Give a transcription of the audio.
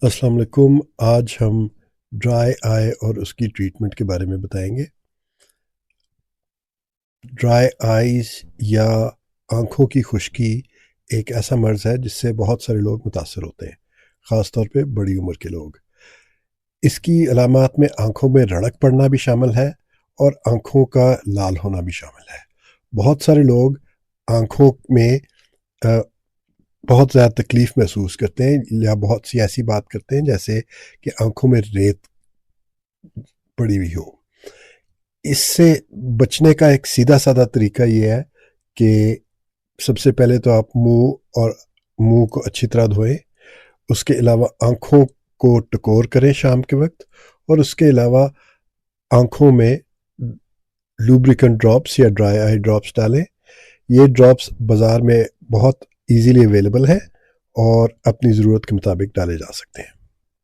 السلام علیکم۔ آج ہم ڈرائی آئی اور اس کی ٹریٹمنٹ کے بارے میں بتائیں گے۔ ڈرائی آئیز یا آنکھوں کی خشکی ایک ایسا مرض ہے جس سے بہت سارے لوگ متاثر ہوتے ہیں، خاص طور پہ بڑی عمر کے لوگ۔ اس کی علامات میں آنکھوں میں رڑک پڑنا بھی شامل ہے اور آنکھوں کا لال ہونا بھی شامل ہے۔ بہت سارے لوگ آنکھوں میں بہت زیادہ تکلیف محسوس کرتے ہیں یا بہت سی ایسی بات کرتے ہیں جیسے کہ آنکھوں میں ریت پڑی ہوئی ہو۔ اس سے بچنے کا ایک سیدھا سادہ طریقہ یہ ہے کہ سب سے پہلے تو آپ منہ کو اچھی طرح دھوئیں۔ اس کے علاوہ آنکھوں کو ٹکور کریں شام کے وقت، اور اس کے علاوہ آنکھوں میں لوبریکنٹ ڈراپس یا ڈرائی آئی ڈراپس ڈالیں۔ یہ ڈراپس بازار میں بہت ایزیلی اویلیبل ہے اور اپنی ضرورت کے مطابق ڈالے جا سکتے ہیں۔